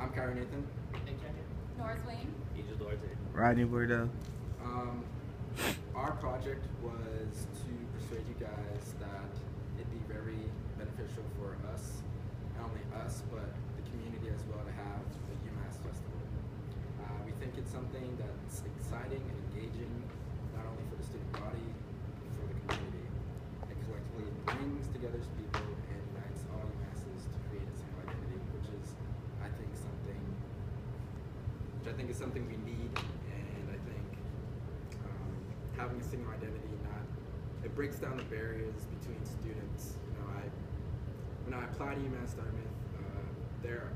I'm Kyrie Nathan. Nick Kenyon. North Wayne. Angel Duarte. Rodney Bordeaux. Our project was to persuade you guys that it'd be very beneficial for us, not only us, but the community as well, to have the UMass Festival. We think it's something that's exciting and engaging, not only for the student body, but for the community. It collectively brings together people and unites all UMasses to create a single identity, which I think is something we need, and I think having a single identity, it breaks down the barriers between students. When I applied to UMass Dartmouth, there are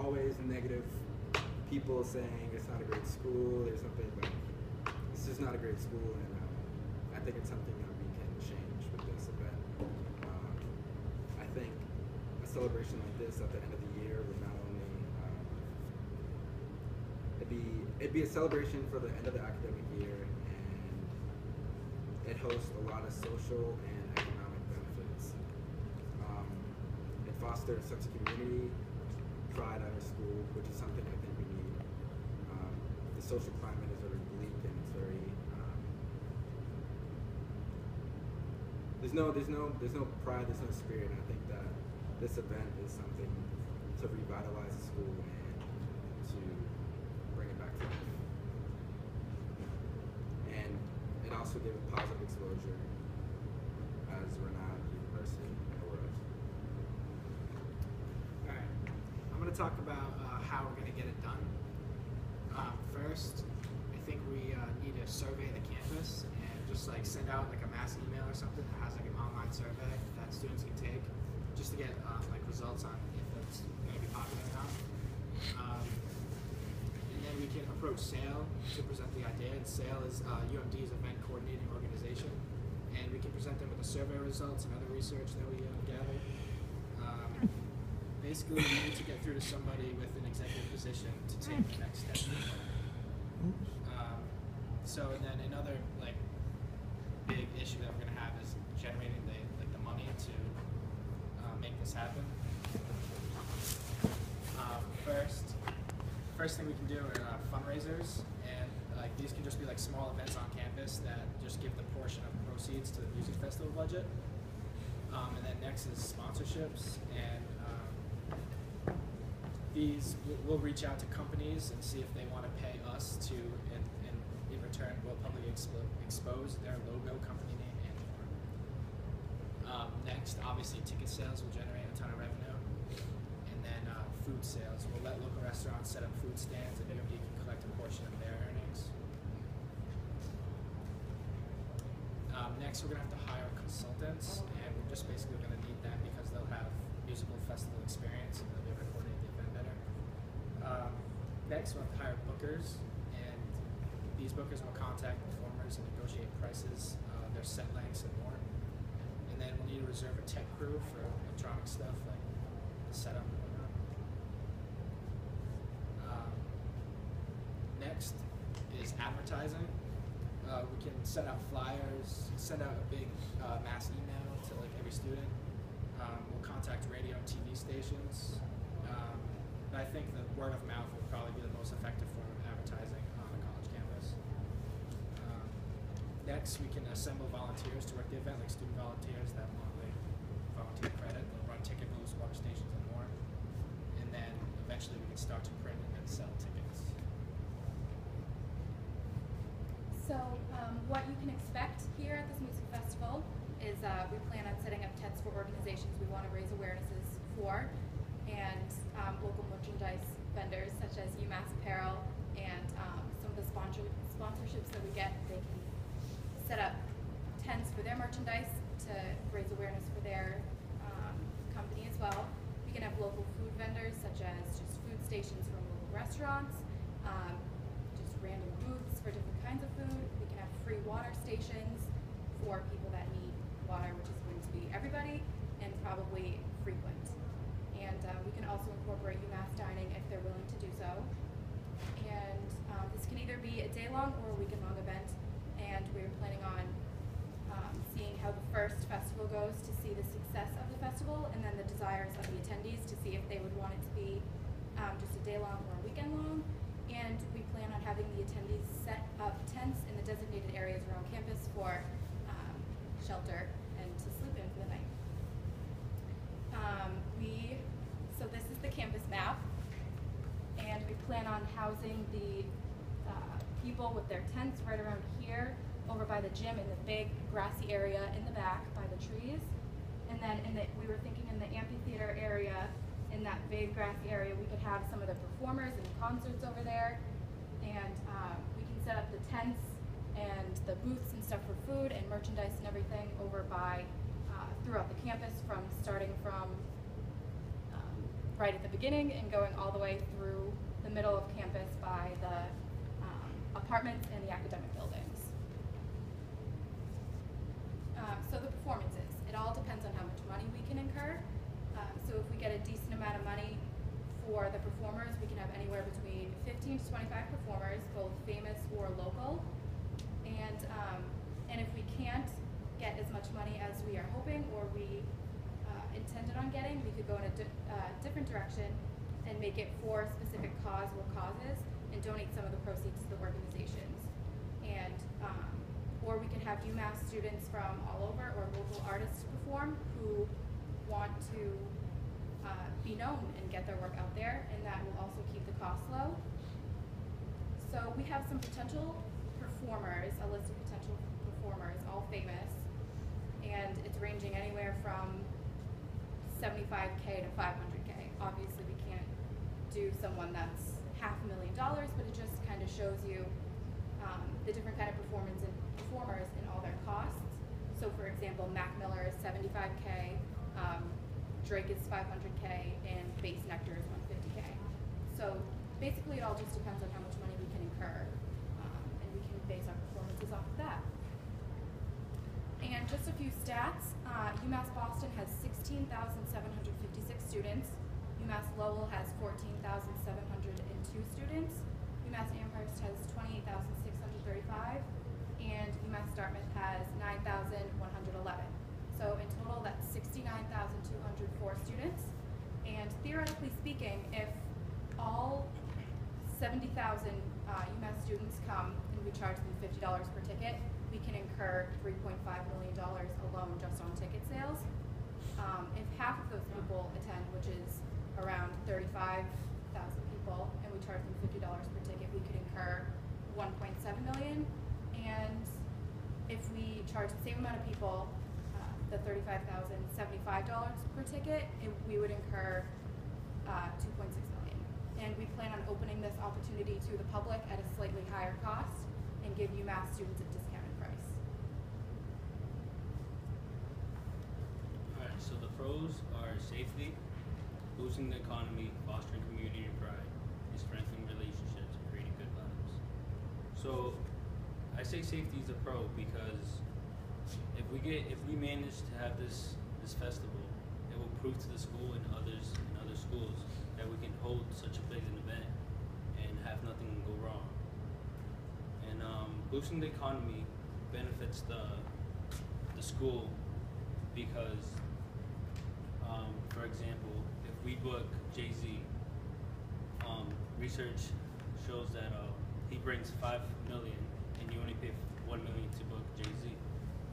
always negative people saying it's not a great school, there's something like, it's just not a great school, and I think it's something that we can change with this event. I think a celebration like this at the end of the year would not only, it'd be a celebration for the end of the academic year, and it hosts a lot of social and economic benefits. It fosters a sense of community, pride at our school, which is something I think we need. The social climate is very bleak, and it's very there's no pride, there's no spirit. And I think that this event is something to revitalize the school and to bring it back to life. And it also gives positive exposure as a renowned university in the world. All right, I'm going to talk about how we're going to get it done. First, I think we need to survey the campus and just like send out like a mass email or something that has like an online survey that students can take, just to get like results on if it's going to be popular or not. And then we can approach SAIL to present the idea. And SAIL is UMD's event coordinating organization, and we can present them with the survey results and other research that we gathered. Basically, we need to get through to somebody with an executive position to take the next step. And then another like big issue that we're going to have is generating the money to make this happen. First thing we can do are fundraisers, and like these can just be like small events on campus that just give the portion of proceeds to the music festival budget. And then next is sponsorships, and these we'll reach out to companies and see if they want to pay us to, and in return we'll publicly expose their logo, company name, and more. Next, obviously, ticket sales will generate a ton of revenue, and then food sales. We'll let local restaurants set up food stands, and UMD can collect a portion of their earnings. Next, we're going to have to hire consultants, and we're just basically going to need them because they'll have musical festival experience and they'll be able to coordinate the event better. Next, we'll have to hire bookers, and these bookers will contact performers and negotiate prices, their set lengths, and more. And then we'll need to reserve a tech crew for electronic stuff like the setup and whatnot. Next is advertising. We can send out flyers, send out a big mass email to like every student. We'll contact radio and TV stations. But I think the word of mouth will probably be the most effective form of advertising on a college campus. Next, we can assemble volunteers to work the event, like student volunteers that want like volunteer credit. They'll run ticket booths, water stations, and more. And then eventually we can start to print and sell tickets. So what you can expect here at this music festival is we plan on setting up tents for organizations we want to raise awarenesses for, and local merchandise vendors such as UMass Apparel, and some of the sponsorships that we get. They can set up tents for their merchandise to raise awareness for their company as well. We can have local food vendors such as just food stations from local restaurants, just random booths for different kinds of food. We can have free water stations for people that need water, which is going to be everybody and probably frequent. And we can also incorporate UMass dining if they're willing to do so. And this can either be a day-long or a weekend-long event, and we're planning on seeing how the first festival goes to see the success of the festival, and then the desires of the attendees to see if they would want it to be just a day long or a weekend long. And we plan on having the attendees set up tents in the designated areas around campus for shelter and to sleep in for the night. So this is the campus map, and we plan on housing the people with their tents right around here, over by the gym in the big grassy area in the back by the trees. And then we were thinking in the amphitheater area, in that big grassy area, we could have some of the performers and concerts over there. And we can set up the tents and the booths and stuff for food and merchandise and everything over by throughout the campus, starting from right at the beginning and going all the way through the middle of campus by the apartments and the academic buildings. So the performances, it all depends on how much money we can incur. So if we get a decent amount of money for the performers, we can have anywhere between 15 to 25 performers, both famous or local. And if we can't get as much money as we are hoping or we intended on getting, we could go in a different direction and make it for a specific cause or causes and donate some of the proceeds to the organizations. And or we could have UMass students from all over or local artists perform who want to be known and get their work out there, and that will also keep the costs low. So we have some potential performers, a list of potential performers, all famous, and it's ranging anywhere from $75K to $500K. Obviously we can't do someone that's $500,000, but it just kind of shows you the different kind of performers and all their costs. So for example, Mac Miller is $75K, Drake is $500K, and Bass Nectar is $150K. So basically it all just depends on how much money we can incur, and we can base our performances off of that. And just a few stats, UMass Boston has 16,756 students, UMass Lowell has 14,702 students, UMass Amherst has 28,635, and UMass Dartmouth has 9,111. So in total, that's 69,204 students. And theoretically speaking, if all 70,000 UMass students come and we charge them $50 per ticket, we can incur $3.5 million alone just on ticket sales. If half of those people attend, which is around 35,000 people, and we charge them $50 per ticket, we could incur $1.7 million. And if we charge the same amount of people, the $35,075 per ticket, we would incur $2.6 million. And we plan on opening this opportunity to the public at a slightly higher cost and give UMass students a discounted price. Alright, so the pros are safety, boosting the economy, fostering community pride, and strengthening relationships and creating good vibes. So I say safety is a pro because if we manage to have this festival, it will prove to the school and other schools that we can hold such a big event and have nothing go wrong. And boosting the economy benefits the school because, for example, if we book Jay-Z, research shows that he brings $5 million and you only pay $1 million to book Jay-Z.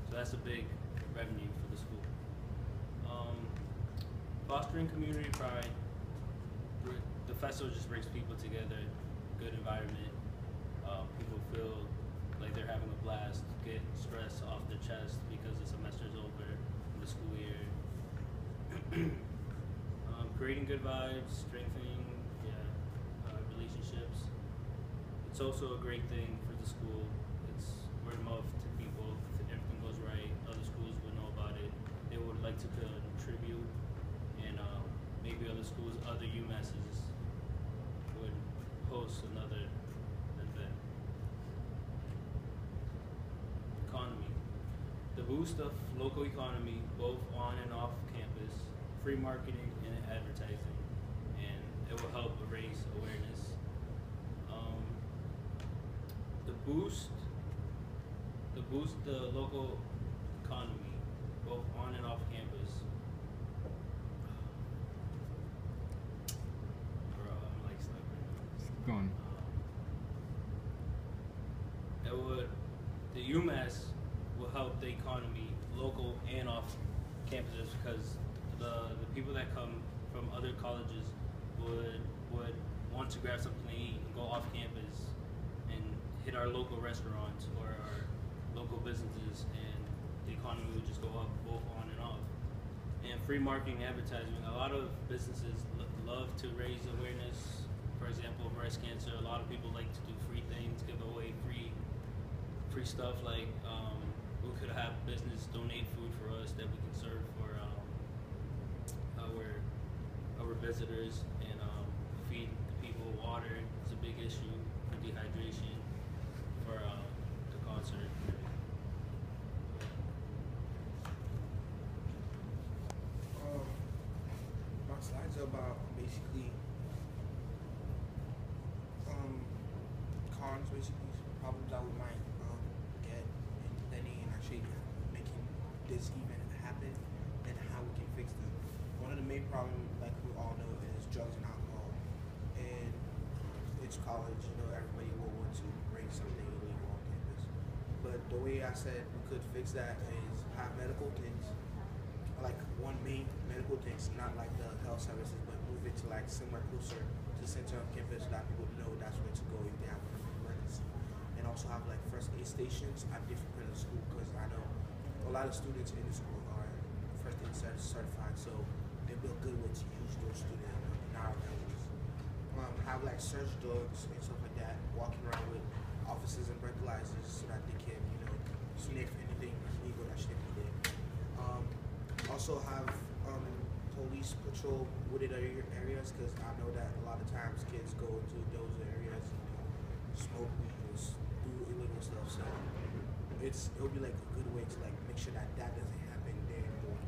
So that's a big revenue for the school. Fostering community pride. The festival just brings people together, good environment. People feel like they're having a blast, get stress off their chest because the semester's over in the school year. Creating good vibes, strengthening relationships. It's also a great thing for the school. It's word of mouth to people. If everything goes right, other schools would know about it. They would like to contribute, and maybe other schools, other UMasses would host another event. Economy. The boost of local economy, both on and off campus, free marketing and advertising, and it will help raise awareness. Boost the local economy, both on and off campus. Bro, I'm like slipping. going. The UMass will help the economy, local and off campuses, because the people that come from other colleges would want to grab something to eat and go off campus and hit our local restaurants or our local businesses, and the economy would just go up both on and off. And free marketing, advertising. A lot of businesses love to raise awareness. For example, breast cancer. A lot of people like to do free things, give away free stuff. Like we could have business donate food for us that we can serve for our visitors, and feed the people water. It's a big issue for dehydration for the concert. My slides are about basically cons, basically problems I would might get in planning and actually making this event happen, and how we can fix them. One of the main problems, like we all know, is drugs and alcohol. And it's college, everybody will want to bring something illegal on campus. But the way I said we could fix that is have medical things, like one main medical things, not like the health services, but move it to like somewhere closer to the center of campus so that people know that's where to go if they have an emergency. And also have like first aid stations at different parts of the school, because I know a lot of students in the school are first aid certified, so they'd be a good way to use those students in our areas. Have like search dogs and stuff like that, walking around with officers and breathalyzers so that they can, sniff anything illegal that shouldn't be there. Also have police patrol wooded areas, because I know that a lot of times kids go to those areas and smoke weed and do illegal stuff. So it'll be like a good way to like make sure that doesn't happen there anymore.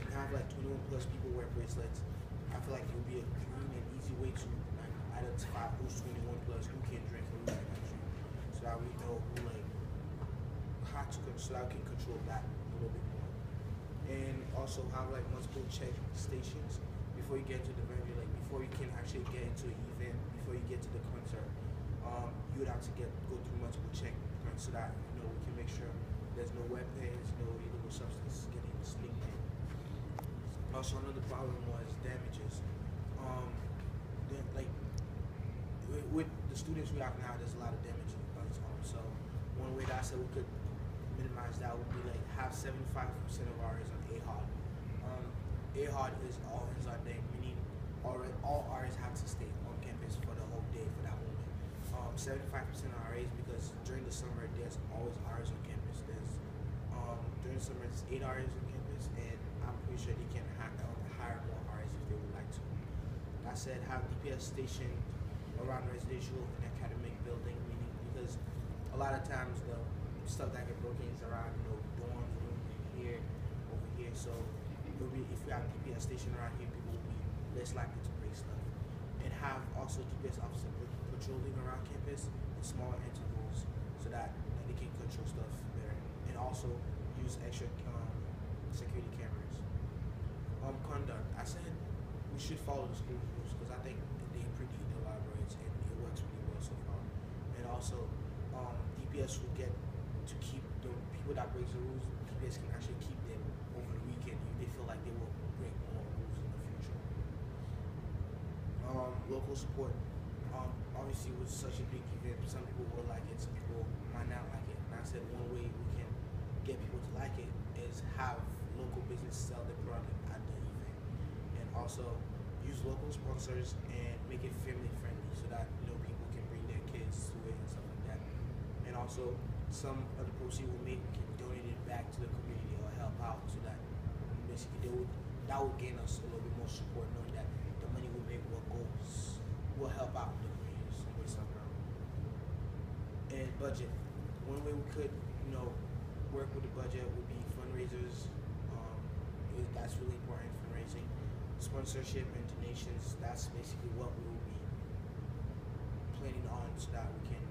And have like 21 plus people wear bracelets. I feel like it would be a clean and easy way to like identify who's 21 plus, who can drink and who cannot drink, so that we know who like how to so that we can control that a little bit more. And also have like multiple check stations before you get into the venue, like before you can actually get into an event, before you get to the concert. You would have to go through multiple checkpoints so that we can make sure there's no weapons, no illegal substance getting sneaked in. Also, another problem was damages. Like with the students we have now, there's a lot of damage on its own. So one way that I said we could minimize that would be like have 75% of ours on AHOD. AHOD is all hands on deck, meaning all RAs have to stay on campus for the whole day for that moment. 75% of RAs, because during the summer there's always RAs on campus. During the summer there's 8 RAs on campus, and I'm pretty sure they can hire more RAs if they would like to. I said have DPS station around residential and academic building, meaning because a lot of times the stuff that get broken is around dorms, here, over here. So if we have DPS station around here, people will be less likely to break stuff. And have also DPS officers patrolling around campus in smaller intervals so that they can control stuff better. And also use extra security cameras. Conduct. I said we should follow the school rules, because I think they pretty elaborate and it works pretty well so far. And also, DPS will get to keep the people that break the rules. DPS can actually keep them over the weekend if they feel like they will break more rules in the future. Local support. Obviously, with such a big event, some people will like it, some people might not like it. And I said one way we can get people to like it is have local business sell their product at the event, and also use local sponsors and make it family friendly so that people can bring their kids to it and stuff like that. And also some of the proceeds we make, we can donate it back to the community or help out, so that basically that would gain us a little bit more support, knowing that the money we make will help out the community some way somehow. And budget. One way we could work with the budget would be fundraisers. That's really important, fundraising. Sponsorship and donations, that's basically what we will be planning on so that we can